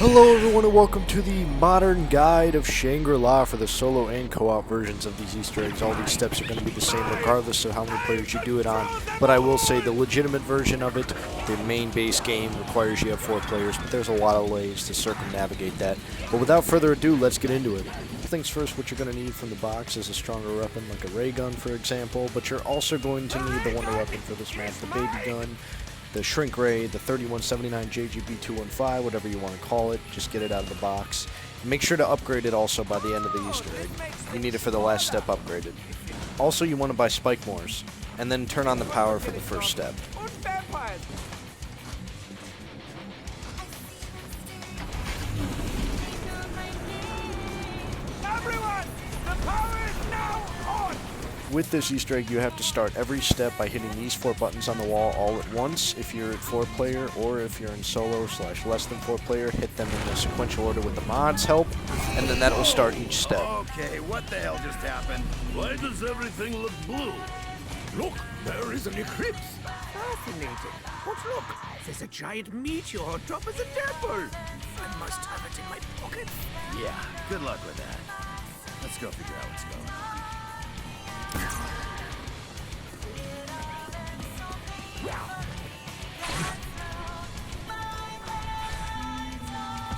Hello everyone and welcome to the modern guide of Shangri-La for the solo and co-op versions of these Easter eggs. All these steps are going to be the same regardless of how many players you do it on, but I will say the legitimate version of it, the main base game, requires you have 4 players, but there's a lot of ways to circumnavigate that. But without further ado, let's get into it. Things first, what you're going to need from the box is a stronger weapon like a ray gun for example, but you're also going to need the wonder weapon for this map, the baby gun, the shrink ray, the 3179 JGB 215, whatever you want to call it. Just get it out of the box. Make sure to upgrade it also by the end of the Easter egg. You need it for the last step upgraded. Also, you want to buy Spikemores, and then turn on the power for the first step. With this Easter egg, you have to start every step by hitting these 4 buttons on the wall all at once. If you're at 4 player, or if you're in solo / less than 4 player, hit them in the sequential order with the mods help, and then that will start each step. Okay, what the hell just happened? Why does everything look blue? Look, there is an eclipse. Fascinating. But look, there's a giant meteor on top of the temple. I must have it in my pocket. Yeah, good luck with that. Let's go figure out what's going on.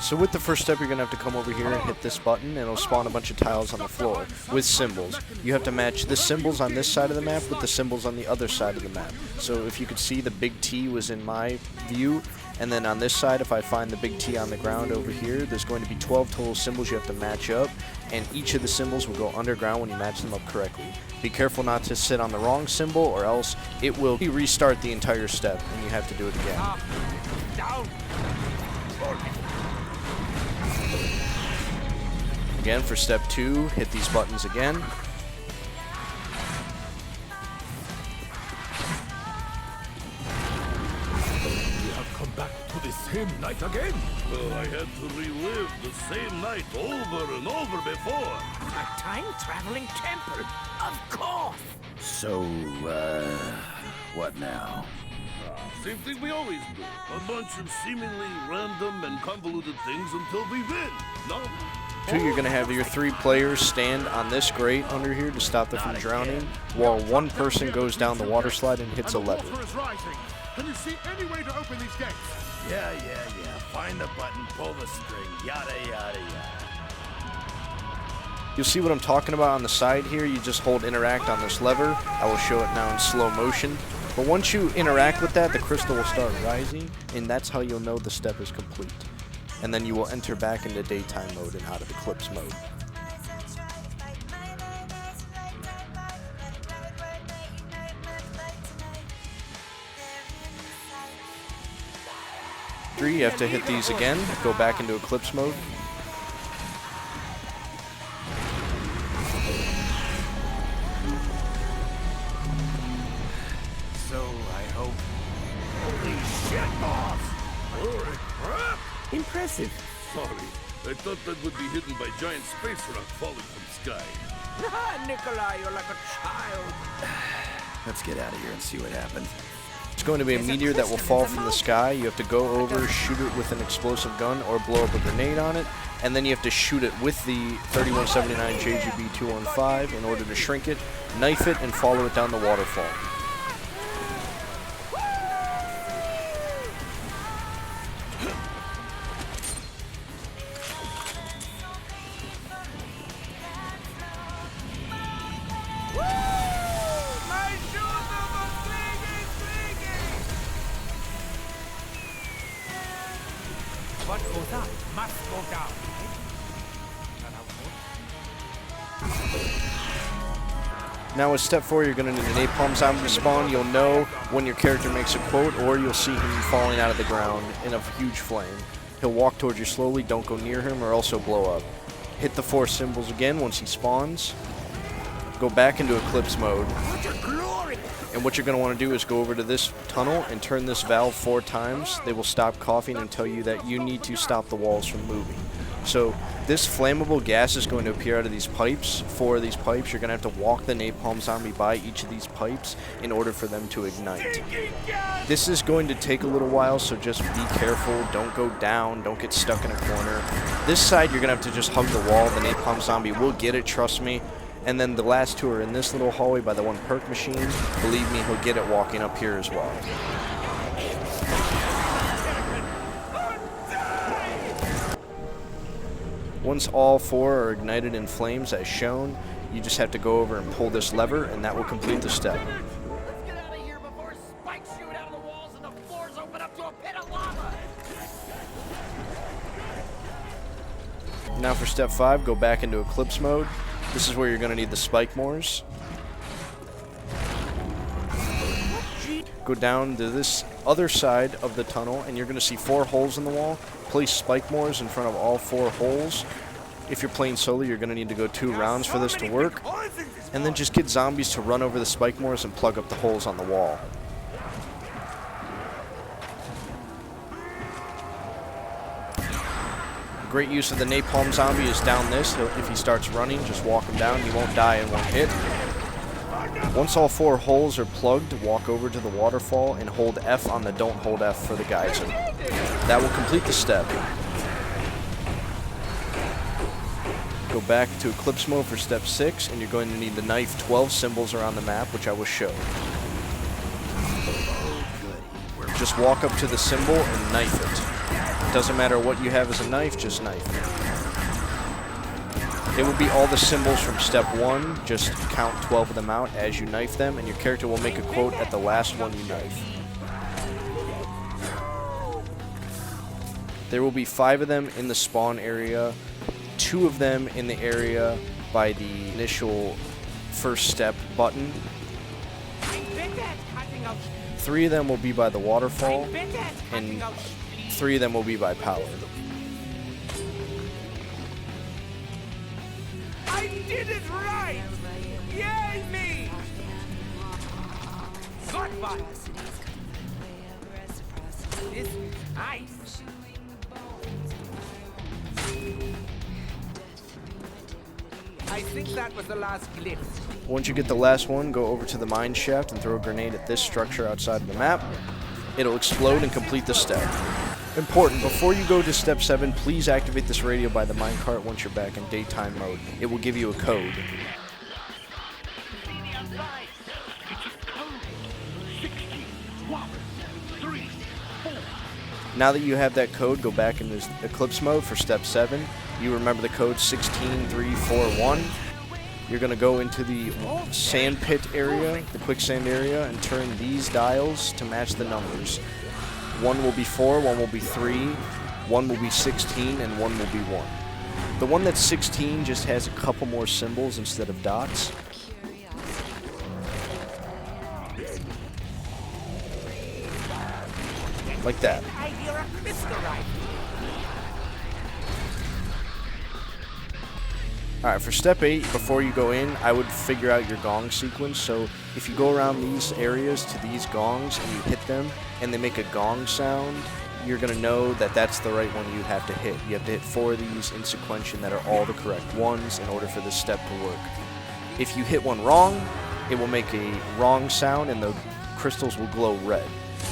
So with the first step, you're going to have to come over here and hit this button, and it'll spawn a bunch of tiles on the floor with symbols. You have to match the symbols on this side of the map with the symbols on the other side of the map. So if you could see, the big T was in my view, and then on this side, if I find the big T on the ground over here, there's going to be 12 total symbols you have to match up, and each of the symbols will go underground when you match them up correctly. Be careful not to sit on the wrong symbol, or else it will restart the entire step, and you have to do it again. Down. Again, for step 2, hit these buttons again. We have come back to the same night again. Oh, I had to relive the same night over and over before. A time-traveling temple. Of course. So, what now? Same thing we always do. A bunch of seemingly random and convoluted things until we win. No? 2, you're going to have your 3 players stand on this grate under here to stop them from drowning, while 1 person goes down the water slide and hits a lever. Can you see any way to open these gates? Yeah. Find the button, pull the string, yada, yada. You'll see what I'm talking about on the side here. You just hold interact on this lever. I will show it now in slow motion. But once you interact with that, the crystal will start rising, and that's how you'll know the step is complete. And then you will enter back into daytime mode and out of eclipse mode. Three, you have to hit these again, go back into eclipse mode. So, I hope... Holy shit, boss! Holy crap! Impressive. Sorry. I thought that would be hidden by giant space rock falling from sky. Nikolai, you're like a child. Let's get out of here and see what happens. It's going to be a meteor that will fall from the sky. You have to go over, shoot it with an explosive gun, or blow up a grenade on it, and then you have to shoot it with the 3179 JGB 215 in order to shrink it, knife it, and follow it down the waterfall. What goes up must go down. Now with step 4, you're going to need an Napalm zombie spawn. You'll know when your character makes a quote, or you'll see him falling out of the ground in a huge flame. He'll walk towards you slowly, don't go near him, or else he'll blow up. Hit the 4 symbols again once he spawns. Go back into eclipse mode. And what you're going to want to do is go over to this tunnel and turn this valve 4 times. They will stop coughing and tell you that you need to stop the walls from moving. So this flammable gas is going to appear out of these pipes. 4 of these pipes. You're going to have to walk the napalm zombie by each of these pipes in order for them to ignite. This is going to take a little while, so just be careful. Don't go down. Don't get stuck in a corner. This side, you're going to have to just hug the wall. The napalm zombie will get it, trust me. And then the last 2 are in this little hallway by the one perk machine. Believe me, he'll get it walking up here as well. Once all 4 are ignited in flames as shown, you just have to go over and pull this lever, and that will complete the step. Let's get out of here before spikes shoot out of the walls and the floors open up to a pit of lava. Now for step 5, go back into Eclipse mode. This is where you're going to need the Spikemores. Go down to this other side of the tunnel, and you're going to see 4 holes in the wall. Place Spikemores in front of all 4 holes. If you're playing solo, you're going to need to go 2 rounds for this to work. And then just get zombies to run over the Spikemores and plug up the holes on the wall. Great use of the napalm zombie is down this. If he starts running, just walk him down. He won't die in one hit. Once all 4 holes are plugged, walk over to the waterfall and hold F on the don't hold F for the geyser. That will complete the step. Go back to Eclipse mode for step 6, and you're going to need to knife 12 symbols around the map, which I will show. Just walk up to the symbol and knife it. Doesn't matter what you have as a knife, just knife it. It will be all the symbols from step 1, just count 12 of them out as you knife them, and your character will make a quote at the last one you knife. There will be 5 of them in the spawn area, 2 of them in the area by the initial first step button. 3 of them will be by the waterfall, and 3 of them will be by power. I did it right! Yay me! Good one! This is nice. I think that was the last glimpse. Once you get the last one, go over to the mine shaft and throw a grenade at this structure outside of the map. It'll explode and complete the step. Important, before you go to step 7, please activate this radio by the minecart once you're back in daytime mode. It will give you a code. Now that you have that code, go back into Eclipse mode for step 7. You remember the code 16341. You're going to go into the sand pit area, the quicksand area, and turn these dials to match the numbers. 1 will be 4, 1 will be 3, 1 will be 16, and 1 will be 1. The one that's 16 just has a couple more symbols instead of dots. Like that. Alright, for step 8, before you go in, I would figure out your gong sequence. So if you go around these areas to these gongs and you hit them and they make a gong sound, you're going to know that that's the right one you have to hit. You have to hit 4 of these in sequential that are all the correct ones in order for this step to work. If you hit one wrong, it will make a wrong sound and the crystals will glow red.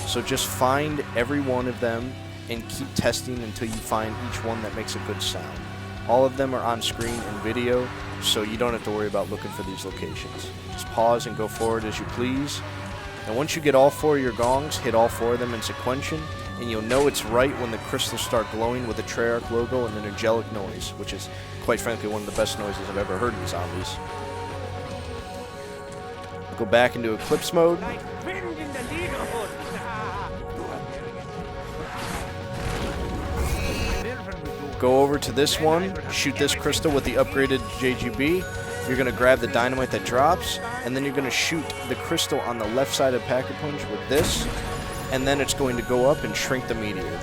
So just find every one of them and keep testing until you find each one that makes a good sound. All of them are on screen in video, so you don't have to worry about looking for these locations. Just pause and go forward as you please. And once you get all 4 of your gongs, hit all 4 of them in sequential, and you'll know it's right when the crystals start glowing with the Treyarch logo and an angelic noise, which is, quite frankly, one of the best noises I've ever heard in zombies. Go back into Eclipse mode. Go over to this one, shoot this crystal with the upgraded JGB. You're going to grab the dynamite that drops, and then you're going to shoot the crystal on the left side of Pack-a-Punch with this, and then it's going to go up and shrink the meteor.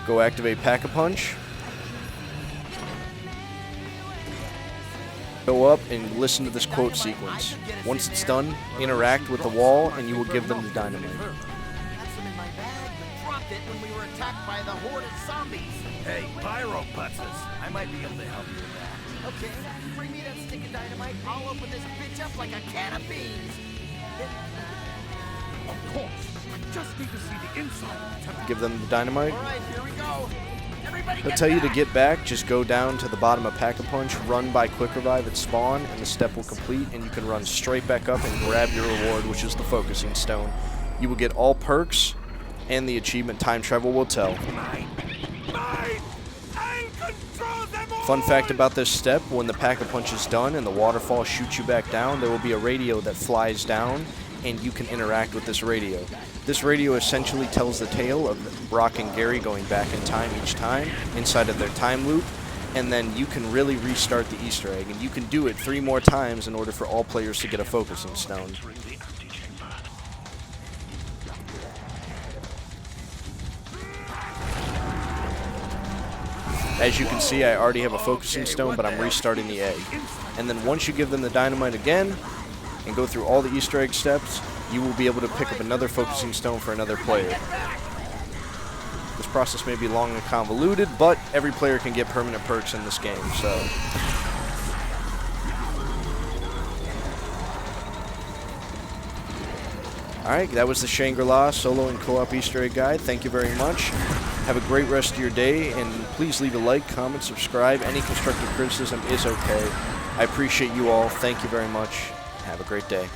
Go activate Pack-a-Punch. Go up and listen to this quote sequence. Once it's done, interact with the wall, and you will give them the dynamite. Had some in my bag, but dropped it when we were attacked by the horde of zombies. Hey, pyro putzes. I might be able to help you with that. Okay, bring me that stick of dynamite. I'll open this bitch up like a can of beans. Of course. I just need to see the inside. Give them the dynamite. All right, here we go. Everybody They'll get tell you to back. get back, just go down to the bottom of Pack-a-Punch, run by Quick Revive at spawn, and the step will complete, and you can run straight back up and grab your reward, which is the focusing stone. You will get all perks, and the achievement Time Travel will tell. Fun fact about this step, when the Pack-a-Punch is done and the Waterfall shoots you back down, there will be a radio that flies down, and you can interact with this radio. This radio essentially tells the tale of Brock and Gary going back in time each time, inside of their time loop, and then you can really restart the Easter egg, and you can do it 3 more times in order for all players to get a focusing stone. As you can see, I already have a focusing stone, but I'm restarting the egg. And then once you give them the dynamite again, and go through all the Easter egg steps, you will be able to pick up another focusing stone for another player. This process may be long and convoluted, but every player can get permanent perks in this game, so. Alright, that was the Shangri-La solo and co-op Easter egg guide. Thank you very much. Have a great rest of your day, and please leave a like, comment, subscribe. Any constructive criticism is okay. I appreciate you all. Thank you very much. Have a great day.